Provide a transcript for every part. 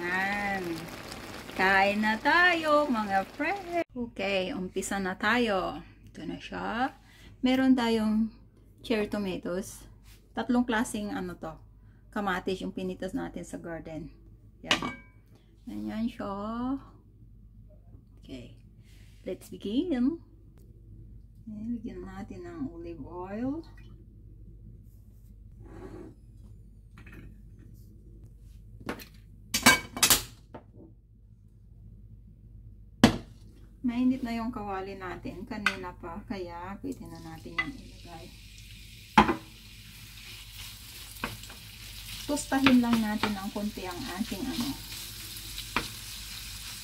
Yan. Kain na tayo, mga friends. Okay, umpisa na tayo. Ito na siya. Meron tayong cherry tomatoes. Tatlong klaseng kamatis yung pinitas natin sa garden. Yan. Ganyan siya. Okay. Let's begin. Lagyan natin ng olive oil. Mainit na yung kawali natin. Kanina pa. Kaya pwede na natin yung ilagay. Tustahin lang natin ng konti ang ating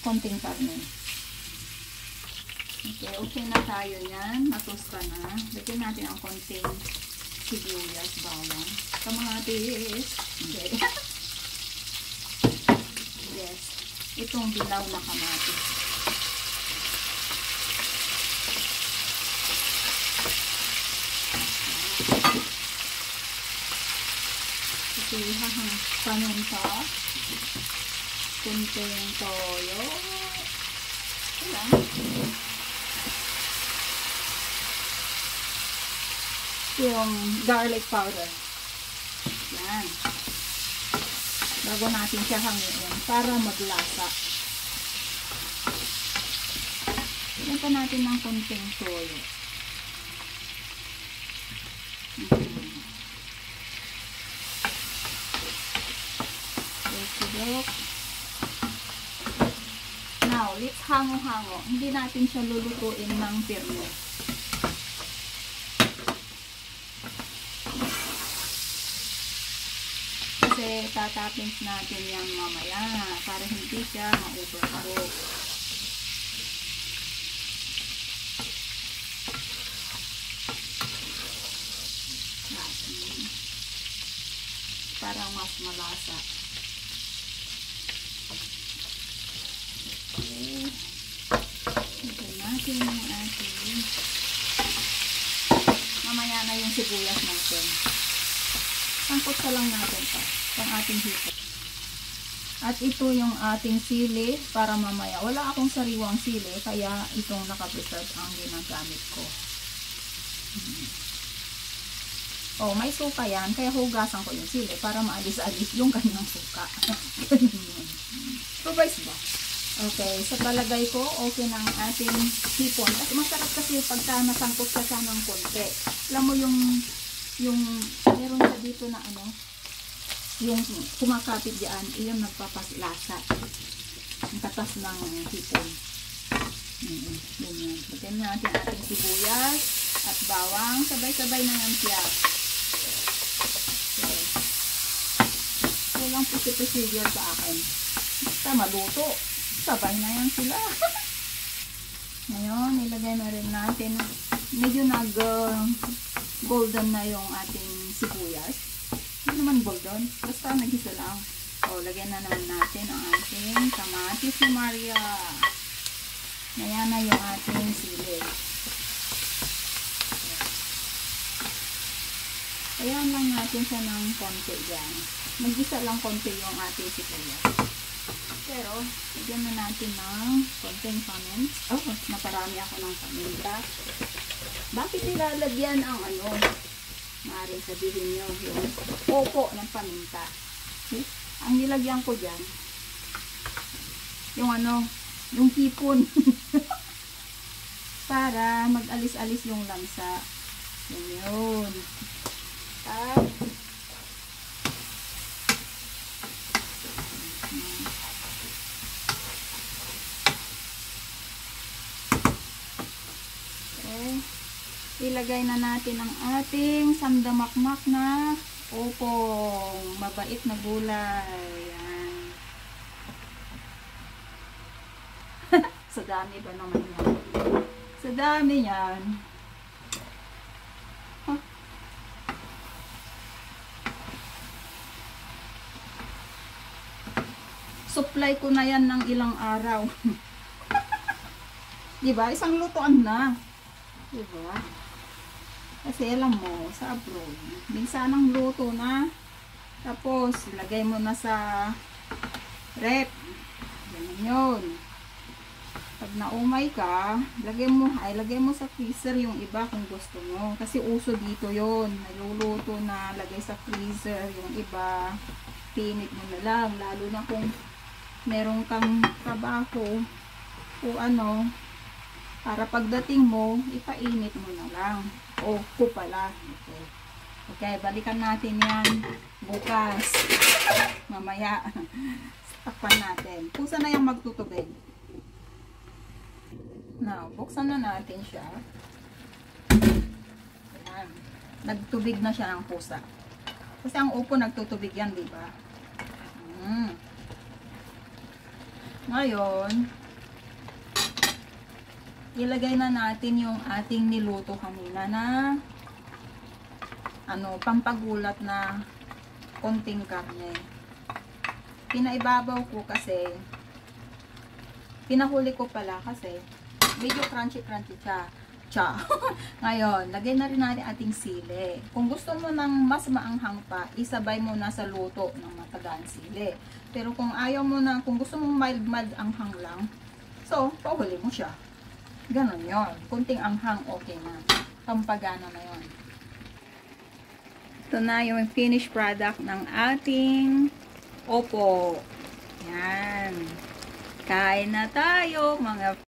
konting karne. Okay, okay na tayo yan. Natusta na. Lagyan natin ang konting sibuyas, bawang. Kamatis. Hindi. Yes. Itong dilaw na kamatis. Paminta, kunting toyo, ilan, yung garlic powder, yan, bago natin siya hangin para maglasa. Yan pa natin ng kunting toyo. Now, let's hango-hango. Hindi natin siya lulutuin ng pirno. Kasi tatapins natin yan mamaya para hindi siya ma-overcook. Para mas malasa. Ito natin yung ating mamaya na yung sibuyas natin. Sangkot lang natin pa pang ating hipon. At ito yung ating sili para mamaya. Wala akong sariwang sili kaya itong naka-preserve ang ginagamit ko. Oh, may suka yan kaya hugasan ko yung sili para maalis-alis yung kanyang suka. Provides ba? Okay, sa palagay ko, okay na ang ating hipon. Kasi masarap kasi pagka nasangkot ka siya ng konti. Alam mo yung meron sa dito na yung kumakapit dyan, yung nagpapaslasa. Ang tatas ng hipon. Ganyan. Lagyan natin ating sibuyas at bawang. Sabay-sabay na yan siya. Okay. Walang procedure sa akin. Basta maluto. Sabay na yan sila. Ngayon, ilagay na rin natin. Medyo golden na yung ating sibuyas. Hindi naman golden. Basta nagisa lang. O, lagyan na naman natin ang ating kamatis ni Maria. Ngayon na yung ating sili. Ayan lang natin siya ng konti dyan. Magisa lang konti yung ating sibuyas. Pero, lagyan na natin ng konting paminta. Oh, naparami ako ng paminta. Bakit nilalagyan ang maaaring sabihin nyo, yung opo ng paminta. Okay? Ang nilagyan ko dyan, yung hipon. Para mag-alis-alis yung lansa. Yun. At, ilagay na natin ang ating samdamakmak na opong mabait na gulay. Yan. Sa dami ba naman yan? Sa dami yan. Huh? Supply ko na yan ng ilang araw. Diba? Isang lutuan na. Diba? Kasi alam mo, sa abroad, minsan ang luto na, tapos ilagay mo na sa rep. Ganun yun. Pag naumay ka, lagay mo sa freezer yung iba kung gusto mo. Kasi uso dito yon, naluluto na, lagay sa freezer yung iba. Pinit mo na lang, lalo na kung meron kang trabaho o ano, para pagdating mo, ipainit mo na lang. O, pala. Okay. Okay, balikan natin yan bukas. Mamaya. Takpan natin. Pusa na yung magtutubig. Now, buksan na natin siya. Ayan. Nagtubig na siya ng pusa. Kasi ang upo nagtutubig yan, di ba? Ngayon, ilagay na natin yung ating niluto kanina na pampagulat na konting karne. Pinaibabaw ko kasi, pinahuli ko pala kasi medyo crunchy siya. Ngayon, lagay na rin natin ating sili. Kung gusto mo ng mas maanghang pa, isabay mo na sa luto ng matagaan sili. Pero kung ayaw mo na, kung gusto mong mild anghang lang, so, pahuli mo siya. Ganon yon. Kunting anghang, okay na. Pampagana na yon. Ito na yung finished product ng ating opo. Yan. Kain na tayo, mga